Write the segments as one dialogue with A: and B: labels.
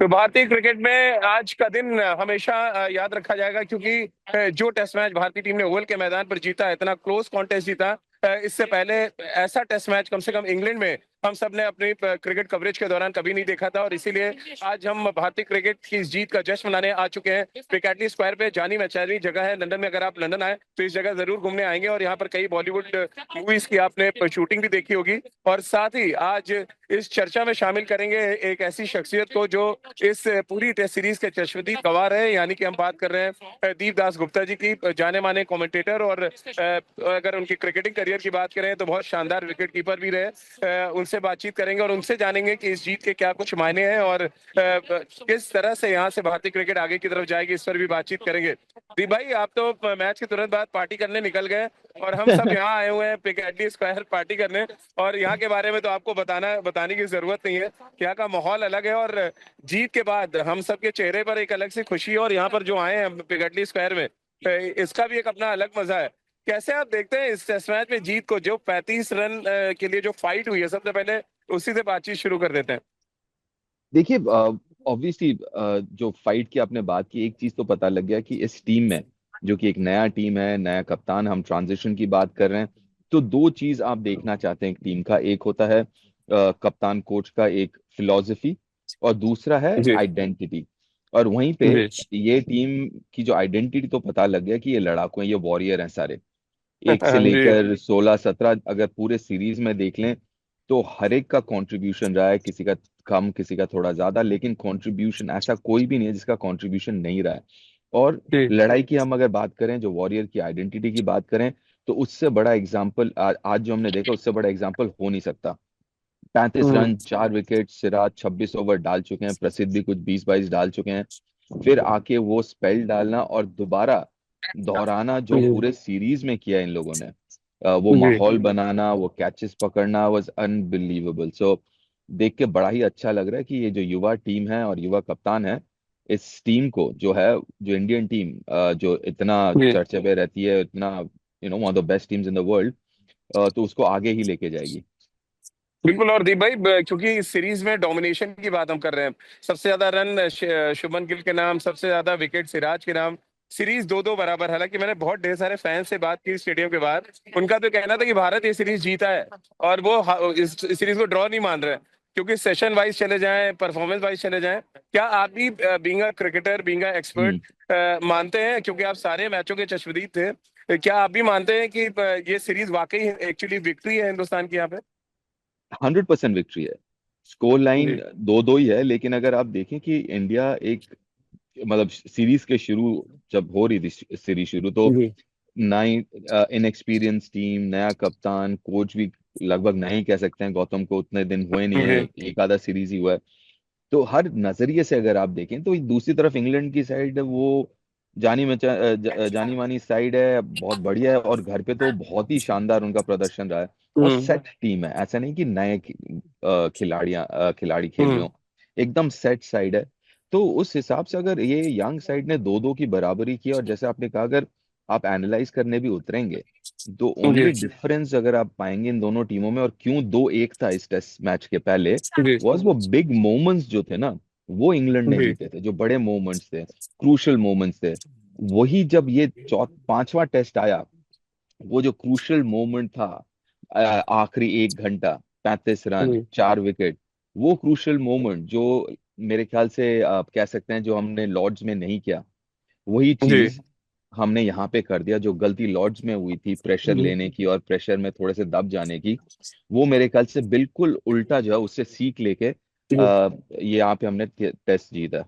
A: तो भारतीय क्रिकेट में आज का दिन हमेशा याद रखा जाएगा, क्योंकि जो टेस्ट मैच भारतीय टीम ने ओवल के मैदान पर जीता, इतना क्लोज कॉन्टेस्ट जीता। इससे पहले ऐसा टेस्ट मैच कम से कम इंग्लैंड में हम सब ने अपनी क्रिकेट कवरेज के दौरान कभी नहीं देखा था। और इसीलिए आज हम भारतीय क्रिकेट की इस जीत का जश्न मनाने आ चुके हैं। पिकैटली स्क्वायर पे जानी मैचानी जगह है लंदन में। अगर आप लंदन आए तो इस जगह जरूर घूमने आएंगे, और यहाँ पर कई बॉलीवुड मूवीज की आपने शूटिंग भी देखी होगी। और साथ ही आज इस चर्चा में शामिल करेंगे एक ऐसी शख्सियत को जो इस पूरी टेस्ट सीरीज के चश्मदीद गवाह है, यानी कि हम बात कर रहे हैं दीप दास गुप्ता जी की, जाने माने कमेंटेटर। और अगर उनकी क्रिकेटिंग करियर की बात करें तो बहुत शानदार विकेट कीपर भी रहे। उनसे बातचीत करेंगे और उनसे जानेंगे कि इस जीत के क्या कुछ मायने हैं, और किस तरह से यहाँ से भारतीय क्रिकेट आगे की तरफ जाएगी, इस पर भी बातचीत करेंगे। दीप भाई, आप तो मैच के तुरंत बाद पार्टी करने निकल गए, और हम सब यहाँ आए हुए हैं पिकैडली स्क्वायर पार्टी करने। और यहाँ के बारे में तो आपको बताने की जरूरत नहीं है। यहाँ का माहौल अलग है, और जीत के बाद हम सबके चेहरे पर एक अलग सी खुशी है। और यहाँ पर जो आए हैं पिगडली स्क्वायर में, इसका भी एक अपना अलग मजा है। कैसे आप देखते हैं इस टेस्ट मैच में जीत को, जो 35 रन के लिए जो फाइट हुई है? सबसे पहले उसी से बातचीत शुरू कर देते हैं।
B: देखिए, ऑब्वियसली जो फाइट की आपने बात की, एक चीज तो पता लग गया कि इस टीम में, जो कि एक नया टीम है, नया कप्तान, हम ट्रांजिशन की बात कर रहे हैं। तो दो चीज आप देखना चाहते हैं एक टीम का, एक होता है कप्तान कोच का एक फिलॉसफी, और दूसरा है
A: जी
B: आइडेंटिटी। और वहीं पे
A: जी।
B: ये टीम की जो आइडेंटिटी, तो पता लग गया कि ये लड़ाकू हैं, ये वॉरियर हैं सारे। एक से
A: जी
B: लेकर 16 17 अगर पूरे सीरीज में देख लें, तो हर एक का कंट्रीब्यूशन रहा है, किसी का कम, किसी का थोड़ा ज्यादा, लेकिन कंट्रीब्यूशन ऐसा कोई भी नहीं है जिसका कंट्रीब्यूशन नहीं रहा है। और
A: जी।
B: लड़ाई की हम अगर बात करें, जो वॉरियर की आइडेंटिटी की बात करें, तो उससे बड़ा एग्जाम्पल आज जो हमने देखा, उससे बड़ा एग्जाम्पल हो नहीं सकता। 35 रन, 4 विकेट, सिराज 26 ओवर डाल चुके हैं, प्रसिद्ध भी कुछ 20 22 डाल चुके हैं। फिर आके वो स्पेल डालना और दोबारा दोहराना जो
A: जी
B: पूरे सीरीज में किया इन लोगों ने, वो
A: जी।
B: माहौल बनाना, वो कैचेस पकड़ना, वाज अनबिलीवेबल। सो देख के बड़ा ही अच्छा लग रहा है कि ये जो युवा टीम है और युवा कप्तान है, इस टीम को जो है, जो इंडियन टीम जो इतना
A: जी
B: चर्चे पे रहती है, इतना one of the best teams in the world, तो उसको आगे ही लेके जाएगी।
A: बिल्कुल। और दीप भाई, क्योंकि इस सीरीज में डोमिनेशन की बात हम कर रहे हैं, सबसे ज्यादा रन शुभमन गिल के नाम, सबसे ज्यादा विकेट सिराज के नाम। सीरीज 2-2 बराबर। हालांकि मैंने बहुत ढेर सारे फैंस से बात की स्टेडियम के बाहर, उनका तो कहना था कि भारत ये सीरीज जीता है, और वो इस सीरीज को ड्रॉ नहीं मान रहे, क्योंकि सेशन वाइज चले जाएं, परफॉर्मेंस वाइज चले जाएं। क्या आप भी being a cricketer, being a
B: hmm.
A: Expert, मानते हैं, क्योंकि आप सारे मैचों के चश्मदीद थे, क्या आप भी मानते हैं कि ये सीरीज वाकई एक्चुअली विक्ट्री है हिंदुस्तान की यहाँ पे?
B: 100% विक्ट्री है। स्कोर लाइन
A: जी
B: 2-2 ही है, लेकिन अगर आप देखें कि इंडिया एक, मतलब सीरीज के शुरू, जब हो रही थी सीरीज शुरू, तो
A: जी
B: नई इनएक्सपीरियंस टीम, नया कप्तान, कोच भी लगभग नहीं कह सकते हैं, गौतम को उतने दिन हुए नहीं है,
A: जी
B: एक आधा सीरीज ही हुआ है। तो हर नजरिए से अगर आप देखें, तो दूसरी तरफ इंग्लैंड की साइड, वो जानी मानी साइड है, बहुत बढ़िया है, और घर पे तो बहुत ही शानदार उनका प्रदर्शन रहा है। और
A: हम्म
B: सेट टीम है, ऐसा नहीं कि नए खिलाड़ी खेल रहे
A: हम्म।
B: हो, एकदम सेट साइड है। तो उस हिसाब से अगर ये यंग साइड ने 2-2 की बराबरी की, और जैसे आपने कहा, अगर आप एनालाइज करने भी उतरेंगे, तो ओनली
A: जी
B: डिफरेंस अगर आप पाएंगे इन दोनों टीमों में, और क्यों 2-1 था इस टेस्ट मैच के पहले,
A: जी
B: वॉज वो बिग मोमेंट्स जो थे ना, वो इंग्लैंड ने
A: जी
B: जीते थे, जो बड़े मोमेंट्स थे, क्रूशल मोमेंट्स थे। वही जब ये पांचवा टेस्ट आया, वो जो क्रूशल मोमेंट था, आखिरी 1 घंटा, 35 रन,
A: जी
B: 4 विकेट, वो क्रूशल मोमेंट जो मेरे ख्याल से आप कह सकते हैं, जो हमने लॉर्ड्स में नहीं किया, वही
A: जी
B: चीज हमने यहाँ पे कर दिया। जो गलती लॉर्ड्स में हुई थी, प्रेशर
A: जी।
B: लेने की और प्रेशर में थोड़े से दब जाने की, वो मेरे ख्याल से बिल्कुल उल्टा जो है, उससे सीख लेके ये यहाँ पे हमने टेस्ट जीता।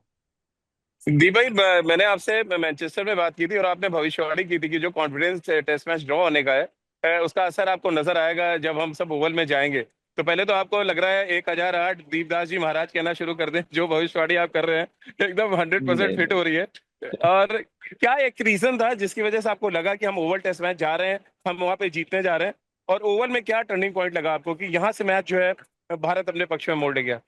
A: दी भाई, मैंने आपसे मैनचेस्टर में बात की थी, और आपने भविष्यवाणी की थी कि जो कॉन्फिडेंस टेस्ट मैच ड्रॉ होने का है, उसका असर आपको नजर आएगा जब हम सब ओवल में जाएंगे। तो पहले तो आपको लग रहा है 1008 दीपदास जी महाराज कहना शुरू कर दें, जो भविष्यवाणी आप कर रहे हैं एकदम 100%
B: नहीं
A: फिट हो
B: नहीं।
A: रही है। और क्या एक रीजन था जिसकी वजह से आपको लगा कि हम ओवल टेस्ट मैच जा रहे हैं, हम वहां पे जीतने जा रहे हैं? और ओवल में क्या टर्निंग पॉइंट लगा आपको कि यहाँ से मैच जो है भारत अपने पक्ष में मोड़ ले गया?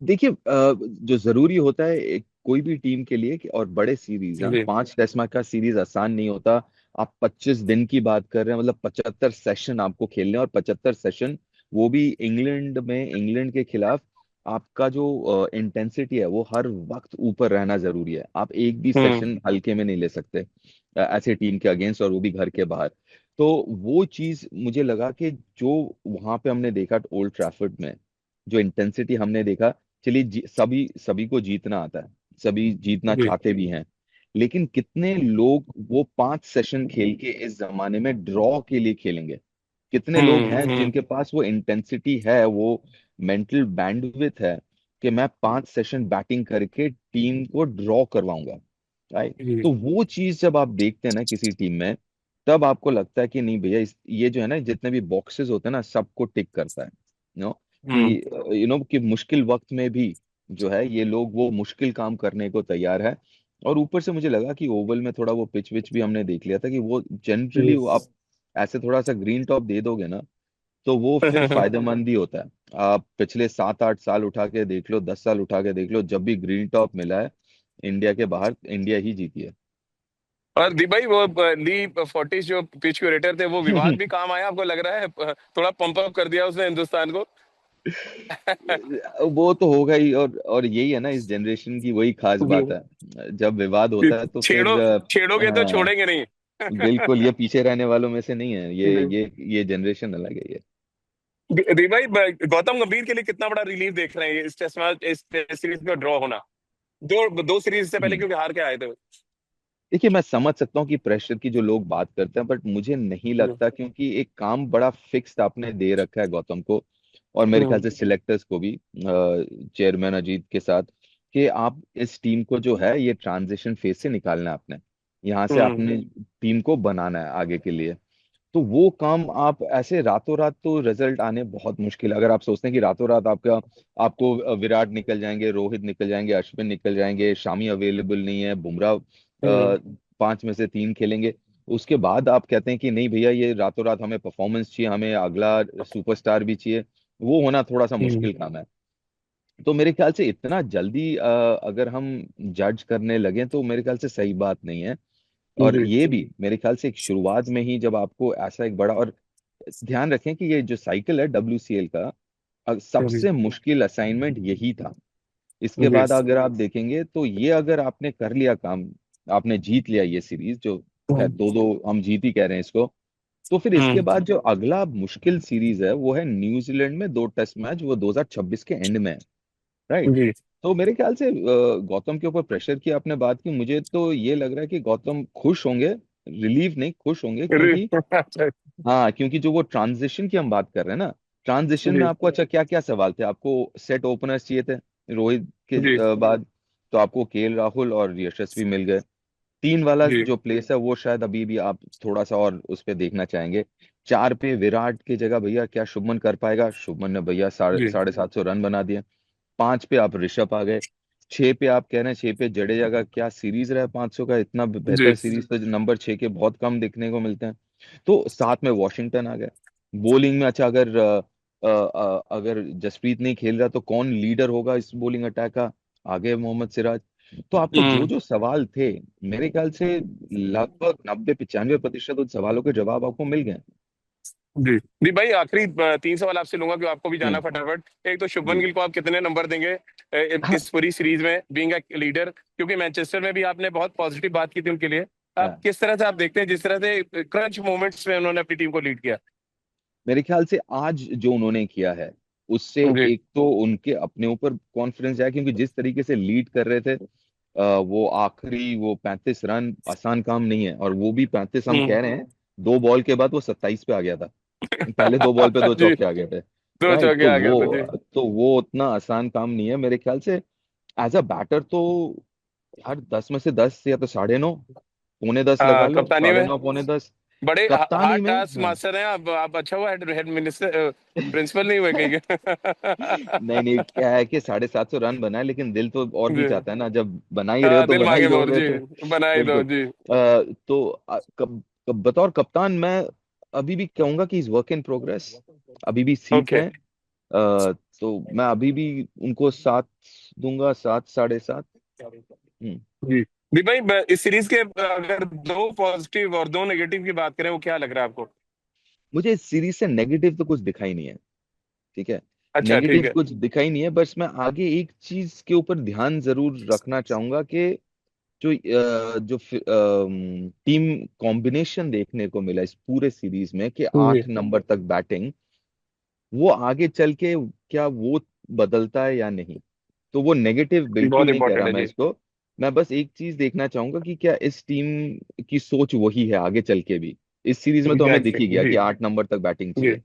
B: देखिए, जो जरूरी होता है एक कोई भी टीम के लिए और बड़े सीरीज, हाँ,
A: जी
B: 5 टेस्ट मैच का सीरीज आसान नहीं होता। आप 25 दिन की बात कर रहे हैं, मतलब 75 सेशन आपको खेलने हैं, और 75 सेशन वो भी इंग्लैंड में, इंग्लैंड के खिलाफ, आपका जो इंटेंसिटी है वो हर वक्त ऊपर रहना जरूरी है। आप एक भी
A: हम्म
B: सेशन हल्के में नहीं ले सकते ऐसे टीम के अगेंस्ट, और वो भी घर के बाहर। तो वो चीज मुझे लगा कि जो वहां पे हमने देखा ओल्ड ट्रैफर्ड में, जो इंटेंसिटी हमने देखा, चलिए सभी सभी को जीतना आता है, सभी जीतना
A: जी
B: चाहते भी हैं, लेकिन कितने लोग वो 5 सेशन खेल के इस जमाने में ड्रॉ के लिए खेलेंगे? कितने लोग हैं
A: हम्म।
B: जिनके पास वो इंटेंसिटी है, वो मेंटल बैंडविथ है कि मैं 5 सेशन बैटिंग करके टीम को ड्रॉ करवाऊंगा, राइट?
A: जी।
B: तो वो चीज जब आप देखते हैं ना किसी टीम में, तब आपको लगता है कि नहीं भैया, ये जो है ना, जितने भी बॉक्सेस होते हैं ना, सबको टिक करता है। कि
A: हम्म
B: कि मुश्किल वक्त में भी जो है ये लोग वो मुश्किल काम करने को तैयार है। और ऊपर से मुझे लगा कि ओवल में थोड़ा वो पिच विच भी हमने देख लिया था कि वो जनरली
A: जी।
B: आप ऐसे थोड़ा सा ग्रीन टॉप दे दोगे ना, तो वो फिर फायदेमंद ही होता है। आप पिछले 7-8 साल उठा के देख लो, 10 साल उठा के देख लो, जब भी ग्रीन टॉप मिला है इंडिया के बाहर, इंडिया ही जीती है।
A: और दी भाई, वो ली फोर्टिस जो पिच क्यूरेटर थे, वो विवाद भी काम आया आपको लग रहा है? थोड़ा पंप अप कर दिया उसने हिंदुस्तान को।
B: वो तो होगा ही, और यही है ना इस जनरेशन की वही खास बात है। जब विवाद
A: कि
B: होता है तो फिर
A: छेड़ोगे तो
B: हाँ,
A: छोड़ेंगे नहीं।
B: बिल्कुल, ये पीछे रहने वालों में से नहीं है, ये जनरेशन अलग है ये।
A: दी भाई, गौतम गंभीर के लिए कितना बड़ा रिलीफ देख रहे हैं ये इस टेस्ट मैच, इस टेस्ट सीरीज का ड्रॉ होना? दो दो सीरीज से पहले
B: हम्म।
A: क्योंकि हार के आए थे वो।
B: देखिए, मैं समझ सकता हूँ कि प्रेशर की जो लोग बात करते हैं, बट मुझे नहीं
A: हम्म
B: लगता, क्योंकि एक काम बड़ा फिक्स्ड आपने दे रखा है गौतम को, और मेरे ख्याल
A: हम्म
B: से सिलेक्टर्स को भी, चेयरमैन अजीत के साथ, कि आप इस टीम को जो है ये ट्रांजिशन फेज से निकालना है आपने, यहाँ से
A: हम्म
B: आपने टीम को बनाना है आगे के लिए। तो वो काम आप ऐसे रातों रात, तो रिजल्ट आने बहुत मुश्किल है। अगर आप सोचते हैं कि रातों रात आपको विराट निकल जाएंगे, रोहित निकल जाएंगे, अश्विन निकल जाएंगे, शामी अवेलेबल नहीं है, बुमराह
A: हम्म
B: 5 में से 3 खेलेंगे, उसके बाद आप कहते हैं कि नहीं भैया ये रातों रात हमें परफॉर्मेंस चाहिए, हमें अगला सुपरस्टार भी चाहिए, वो होना थोड़ा सा
A: हम्म
B: मुश्किल काम है। तो मेरे ख्याल से इतना जल्दी अगर हम जज करने लगे तो मेरे ख्याल से सही बात नहीं है। और
A: जी
B: ये भी मेरे ख्याल से एक शुरुआत में ही जब आपको ऐसा एक बड़ा, और ध्यान रखें कि ये जो साइकिल है WCL का,
A: जी
B: सबसे मुश्किल असाइनमेंट यही था। इसके
A: जी
B: बाद अगर आप देखेंगे तो ये अगर आपने कर लिया काम, आपने जीत लिया ये सीरीज, जो है
A: हम्म
B: 2-2 हम जीत ही कह रहे हैं इसको, तो फिर इसके
A: हम्म,
B: बाद जो अगला मुश्किल सीरीज है वो है न्यूजीलैंड में 2 टेस्ट मैच, वो 2026 के एंड में है, राइट?
A: जी।
B: तो मेरे ख्याल से गौतम के ऊपर प्रेशर की आपने बात की, मुझे तो ये लग रहा है कि गौतम खुश होंगे, रिलीफ नहीं, खुश होंगे, क्योंकि
A: अच्छा,
B: हाँ, क्योंकि जो वो ट्रांजिशन की हम बात कर रहे हैं ना, ट्रांजिशन में
A: जी
B: आपको अच्छा क्या क्या सवाल थे? आपको सेट ओपनर्स चाहिए थे रोहित के
A: जी
B: बाद, तो आपको केएल राहुल और यशस्वी मिल गए। 3 वाला
A: जी
B: जो प्लेस है वो शायद अभी भी आप थोड़ा सा और उस पर देखना चाहेंगे। 4 पे विराट की जगह भैया क्या शुभमन कर पाएगा? शुभमन ने भैया साढ़े
A: जी।
B: 750 रन बना दिए। 5 पे आप ऋषभ आ गए। 6 पे आप कह रहे हैं, 6 पे जडेजा का क्या सीरीज रहा है 500 का, इतना
A: जी
B: बेहतर सीरीज तो नंबर 6 के बहुत कम देखने को मिलते हैं। तो साथ में वॉशिंगटन आ गए। बॉलिंग में अच्छा, अगर जसप्रीत नहीं खेल रहा तो कौन लीडर होगा इस बॉलिंग अटैक का? आगे मोहम्मद सिराज। तो आपको जो
A: हम्म
B: जो सवाल थे, मेरे ख्याल से लगभग 90-95% उन सवालों के जवाब आपको मिल गए।
A: जी जी भाई, आखिरी 3 सवाल आपसे लूंगा क्योंकि आपको भी जाना
B: जी
A: फटाफट। एक तो शुभमन
B: जी।
A: गिल को आप कितने नंबर देंगे
B: हाँ
A: इस पूरी सीरीज में, बीइंग अ लीडर? क्योंकि मैनचेस्टर में भी आपने बहुत पॉजिटिव बात की थी उनके लिए। आप
B: हाँ।
A: किस तरह से आप देखते हैं जिस तरह से क्रंच मोमेंट्स में उन्होंने अपनी टीम को लीड किया?
B: मेरे ख्याल से आज जो उन्होंने किया है उससे
A: जी
B: एक तो उनके अपने ऊपर कॉन्फिडेंस है, क्योंकि जिस तरीके से लीड कर रहे थे, वो आखिरी वो 35 रन आसान काम नहीं है, और वो भी 35 हम
A: हम्म।
B: कह रहे हैं, 2 बॉल के बाद वो 27 पे आ गया था। पहले 2 बॉल पे दो
A: जी,
B: चौके आ गए थे,
A: दो
B: राइट?
A: चौके आ गया था जी।
B: तो वो उतना आसान काम नहीं है मेरे ख्याल से। एज अ बैटर तो हर 10 में से 10 या तो 9.5, पौने 10 लगा
A: हाँ,
B: लो,
A: कप्तानी में
B: 9.5 पौने 10।
A: बड़े
B: कप्तानी
A: हार्ड
B: में
A: टास्क
B: हाँ।
A: मास्टर हैं आप। अच्छा हुआ हेड मिनिस्टर प्रिंसिपल नहीं हुए कहीं के।
B: नहीं नहीं, क्या है कि 750 रन बनाए, लेकिन दिल तो और भी
A: जी
B: चाहता है ना, जब बना ही रहे हो
A: हाँ,
B: तो
A: दिल
B: बना ही
A: मांगे मोर
B: दोगे
A: जी,
B: तो।
A: बना ही दो
B: बिल्कुल।
A: जी।
B: तो बतौर कप्तान मैं अभी भी कहूंगा कि इज वर्क इन प्रोग्रेस, अभी भी सीख
A: ओके।
B: रहे हैं। तो मैं अभी भी उनको 7 दूंगा, 7 7.5। हम्म।
A: जी जी भाई, इस सीरीज के अगर दो पॉजिटिव और दो नेगेटिव की बात करें, वो क्या लग रहा है आपको?
B: मुझे इस सीरीज से नेगेटिव तो कुछ दिखाई नहीं है, ठीक है।
A: अच्छा ठीक
B: नेगेटिव
A: है।
B: कुछ दिखा ही नहीं है। बस मैं आगे एक चीज के ऊपर ध्यान जरूर रखना चाहूंगा कि जो टीम कॉम्बिनेशन देखने को मिला इस पूरे सीरीज में कि
A: जी।
B: 8 नंबर तक बैटिंग, वो आगे चल के क्या वो बदलता है या नहीं। तो वो नेगेटिव बिल्कुल
A: बहुत
B: नहीं कह
A: इंपॉर्टेंट
B: रहा
A: है
B: मैं
A: जी।
B: इसको। मैं बस एक चीज देखना चाहूंगा कि क्या इस टीम की सोच वही है आगे चल के भी। इस सीरीज में तो हमें दिख ही
A: एग्जैक्टली
B: गया
A: जी।
B: कि 8 नंबर तक बैटिंग
A: जी।
B: चाहिए।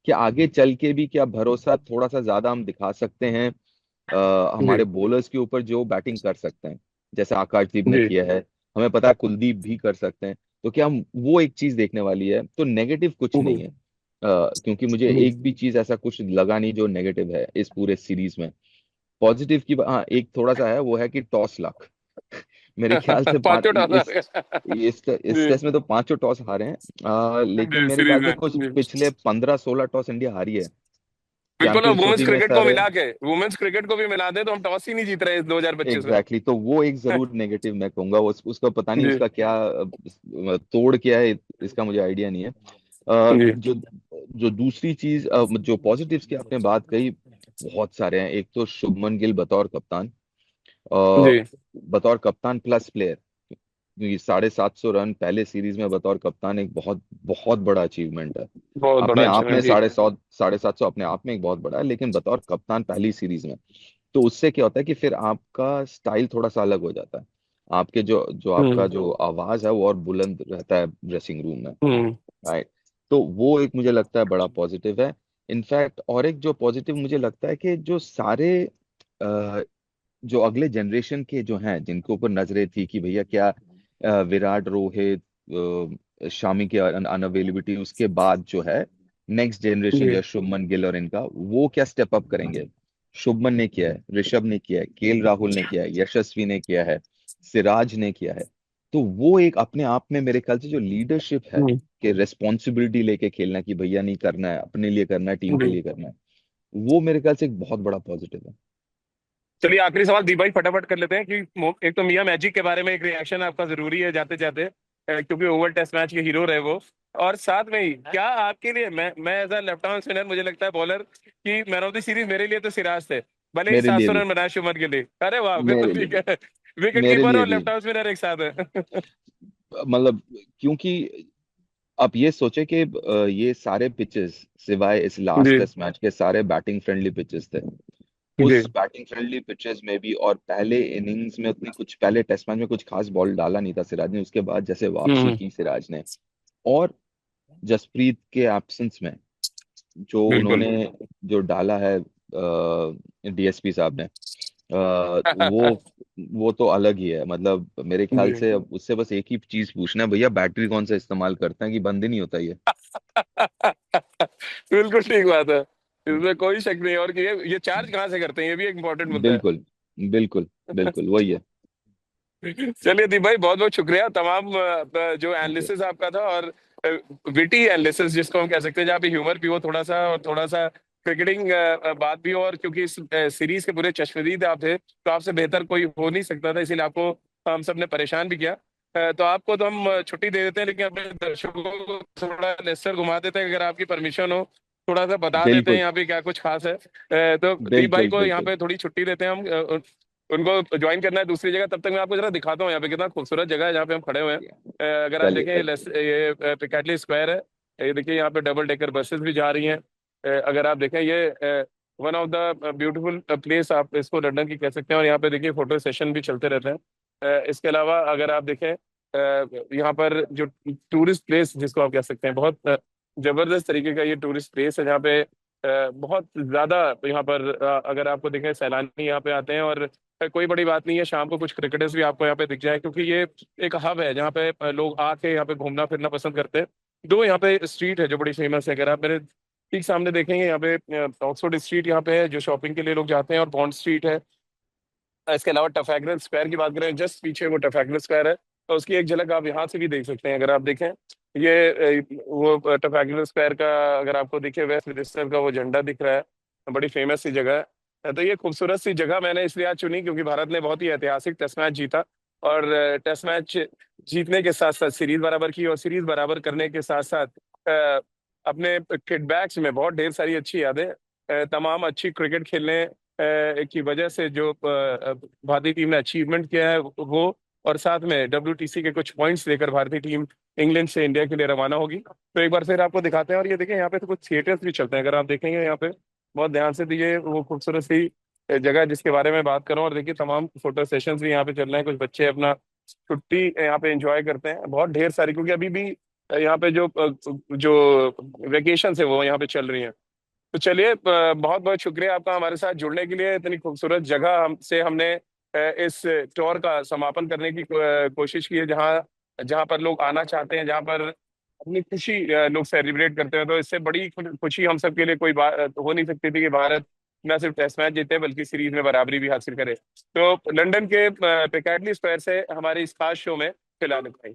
B: क्या आगे चल के भी क्या भरोसा थोड़ा सा ज्यादा हम दिखा सकते हैं
A: जी।
B: हमारे बॉलर्स के ऊपर जो बैटिंग कर सकते हैं, जैसे आकाशदीप ने
A: जी।
B: किया है। हमें पता है कुलदीप भी कर सकते हैं। तो क्या हम वो एक चीज देखने वाली है। तो नेगेटिव कुछ नहीं
A: जी।
B: है, क्योंकि मुझे
A: जी।
B: एक भी चीज ऐसा कुछ लगा नहीं जो नेगेटिव है इस पूरे सीरीज में। पॉजिटिव की हाँ एक थोड़ा सा है, वो है कि टॉस लक। मेरे ख्याल से
A: पांचों
B: इस
A: टॉस।
B: इस
A: जी।
B: टेस्ट में तो पांचों टॉस हारे हैं। लेकिन
A: जी
B: मेरे
A: सीरीज
B: ख्याल से
A: में
B: कुछ
A: जी।
B: पिछले 15-16 टॉस इंडिया हारी है
A: बिल्कुल, और
B: चैंपियंस
A: वुमेन्स
B: ट्रॉफी में
A: क्रिकेट को
B: सारे।
A: मिला के, वुमेन्स क्रिकेट को भी मिला दे तो हम टॉस ही नहीं जीत रहे इस 2025 में।
B: एग्जैक्टली तो वो एक जरूर नेगेटिव मैं कहूंगा। उसका पता नहीं
A: जी।
B: उसका क्या तोड़ क्या है, इसका मुझे आइडिया नहीं है।
A: जी।
B: जो जो दूसरी चीज जो पॉजिटिव्स की आपने बात कही, बहुत सारे हैं। एक तो शुभमन गिल बतौर कप्तान, अ,
A: जी।
B: बतौर कप्तान प्लस प्लेयर, क्योंकि 750 रन पहले सीरीज में बतौर कप्तान एक बहुत बहुत बड़ा अचीवमेंट है।
A: बहुत
B: अपने
A: बड़ा
B: आप में
A: अचीवमेंट जी।
B: 750 750 अपने आप में एक बहुत बड़ा है, लेकिन बतौर कप्तान पहली सीरीज में, तो उससे क्या होता है कि फिर आपका स्टाइल थोड़ा सा अलग हो जाता है। आपके जो जो आपका
A: हम्म।
B: जो आवाज है वो और बुलंद रहता है ड्रेसिंग रूम में।
A: हम्म।
B: राइट। तो वो एक मुझे लगता है बड़ा पॉजिटिव है। इनफैक्ट और एक जो पॉजिटिव मुझे लगता है कि जो सारे जो अगले जनरेशन के जो हैं जिनके ऊपर नजरें थी कि भैया क्या विराट, रोहित, शामी की अनअवेलेबिलिटी, उसके बाद जो है नेक्स्ट जनरेशन जो
A: जी।
B: है शुभमन गिल और इनका, वो क्या स्टेप अप करेंगे। शुभमन ने किया है, ऋषभ ने किया है, केएल राहुल ने किया है, यशस्वी ने किया है, सिराज ने किया है। तो वो एक अपने आप में मेरे ख्याल से जो लीडरशिप है
A: हम्म।
B: कि रिस्पॉन्सिबिलिटी लेके खेलना, कि भैया नहीं करना है, अपने लिए करना है, टीम के
A: जी।
B: लिए करना है, वो मेरे ख्याल से एक बहुत बड़ा पॉजिटिव है।
A: चलिए आखिरी सवाल दीप भाई फटाफट कर लेते हैं कि एक तो मियां मैजिक के बारे में एक रिएक्शन आपका जरूरी है जाते जाते, क्योंकि ओवर टेस्ट मैच के हीरो रहे वो। और साथ में ही क्या आपके लिए, मैं as a left arm spinner मुझे लगता है बॉलर की मैन ऑफ द सीरीज मेरे लिए तो सिराज थे, भले ही
B: मेरे
A: सात
B: लिए
A: सौ
B: भी,
A: रन बनाए शुभमन के लिए। अरे वाह, फिर तो
B: मेरे लिए
A: ठीक
B: भी,
A: है। विकेट
B: मेरे
A: कीपर
B: लिए
A: और
B: भी।
A: लेफ्ट आर्म स्पिनर एक साथ है।
B: मतलब क्योंकि आप ये सोचे कि ये सारे पिचेस सिवाय इस लास्ट
A: जी।
B: टेस्ट मैच के सारे बैटिंग फ्रेंडली पिचेस थे।
A: जी।
B: उस बैटिंग फ्रेंडली पिचेस में भी और पहले इनिंग्स में उतनी कुछ, पहले टेस्ट मैच में कुछ खास बॉल डाला नहीं था सिराज ने, उसके बाद जैसे वापसी
A: हम्म।
B: की सिराज ने, और जसप्रीत के एब्सेंस में जो
A: बिल्कुल।
B: उन्होंने जो डाला है डीएसपी साहब ने, वो तो अलग ही है। मतलब मेरे ख्याल
A: जी।
B: से अब उससे बस एक ही चीज पूछना है, भैया बैटरी कौन सा इस्तेमाल करते हैं कि बंद ही नहीं होता ये।
A: बिल्कुल ठीक बात है, इसमें कोई शक नहीं। और कि ये चार्ज कहाँ से करते हैं, ये भी एक इंपॉर्टेंट मुद्दा है।
B: बिल्कुल बिल्कुल बिल्कुल वही है।
A: चलिए दीप भाई बहुत बहुत शुक्रिया तमाम जो एनालिसिस आपका था, और विटी एनालिसिस जिसको हम कह सकते हैं, जहाँ पे ह्यूमर भी हो थोड़ा सा और थोड़ा सा क्रिकेटिंग बात भी हो। और क्योंकि इस सीरीज के पूरे चश्मदीद आप थे तो आपसे बेहतर कोई हो नहीं सकता था, इसीलिए आपको हम सब ने परेशान भी किया। तो आपको तो हम छुट्टी दे देते हैं, लेकिन अपने दर्शकों को थोड़ा लेक्चर घुमा देते हैं, अगर आपकी परमिशन हो थोड़ा सा बता देते हैं
B: बिल्कुल
A: यहाँ पे क्या कुछ खास है। तो दीप भाई
B: बिल्कुल
A: को यहाँ
B: बिल्कुल।
A: पे थोड़ी छुट्टी देते हैं हम, उनको ज्वाइन करना है दूसरी जगह। तब तक मैं आपको जरा दिखाता हूँ यहाँ पे कितना खूबसूरत जगह है जहाँ पे हम खड़े हुए हैं। अगर आप
B: चलिए
A: देखें
B: चलिए।
A: ये पिकैटली स्क्वायर है। ये देखिए यहाँ पे डबल डेकर बसेस भी जा रही हैं। अगर आप देखें ये one of the beautiful place आप इसको लंदन की कह सकते हैं। और यहाँ पे देखिए फोटो सेशन भी चलते रहते हैं। इसके अलावा अगर आप देखें यहाँ पर जो टूरिस्ट प्लेस जिसको आप कह सकते हैं, बहुत जबरदस्त तरीके का ये टूरिस्ट प्लेस है, जहाँ पे बहुत ज्यादा यहाँ पर अगर आपको देखें सैलानी यहाँ पे आते हैं। और कोई बड़ी बात नहीं है, शाम को कुछ क्रिकेटर्स भी आपको यहाँ पे दिख जाए, क्योंकि ये एक हब है जहाँ पे लोग आके यहाँ पे घूमना फिरना पसंद करते हैं। दो यहाँ पे स्ट्रीट है जो बड़ी फेमस है, अगर आप मेरे ठीक सामने देखेंगे यहाँ पे ऑक्सफोर्ड स्ट्रीट यहाँ पे है जो शॉपिंग के लिए लोग जाते हैं, और बॉन्ड स्ट्रीट है। इसके अलावा टफैगरल स्क्वायर की बात करें, जस्ट पीछे वो टफैगरल स्क्वायर है, तो उसकी एक झलक आप यहाँ से भी देख सकते हैं। अगर आप देखें ये वो टफैगरल स्क्वायर का, अगर आपको दिखे वेस्ट मिनिस्टर का वो झंडा दिख रहा है, बड़ी फेमस सी जगह है। तो ये खूबसूरत सी जगह मैंने इसलिए आज चुनी क्योंकि भारत ने बहुत ही ऐतिहासिक टेस्ट मैच जीता। और टेस्ट मैच जीतने के साथ साथ सीरीज बराबर की, और सीरीज बराबर करने के साथ साथ अपने किटबैक्स में बहुत ढेर सारी अच्छी यादें तमाम अच्छी क्रिकेट खेलने की वजह से जो भारतीय टीम ने अचीवमेंट किया है वो, और साथ में WTC के कुछ पॉइंट्स लेकर भारतीय टीम इंग्लैंड से इंडिया के लिए रवाना होगी। तो एक बार फिर आपको दिखाते हैं। और ये देखें, यहाँ पे तो कुछ थिएटर्स भी चलते हैं, अगर आप देखेंगे यहाँ पे बहुत ध्यान से दीजिए, वो खूबसूरत सी जगह जिसके बारे में बात करूं। और देखिए तमाम फोटो सेशंस भी यहाँ पे चल रहे हैं, कुछ बच्चे अपना छुट्टी यहाँ पे एंजॉय करते हैं, बहुत ढेर सारी, क्योंकि अभी भी यहाँ पे जो वेकेशन है वो यहाँ पे चल रही है। तो चलिए, बहुत बहुत शुक्रिया आपका हमारे साथ जुड़ने के लिए। इतनी खूबसूरत जगह से हमने इस टूर का समापन करने की कोशिश की है, जहाँ जहाँ पर लोग आना चाहते हैं, जहाँ पर अपनी खुशी लोग सेलिब्रेट करते हैं। तो इससे बड़ी खुशी हम सब के लिए कोई बात हो नहीं सकती थी कि भारत न सिर्फ टेस्ट मैच जीते बल्कि सीरीज में बराबरी भी हासिल करे। तो लंदन के पिकाडिली स्क्वायर से हमारे इस खास शो में फिलहाल इतना ही।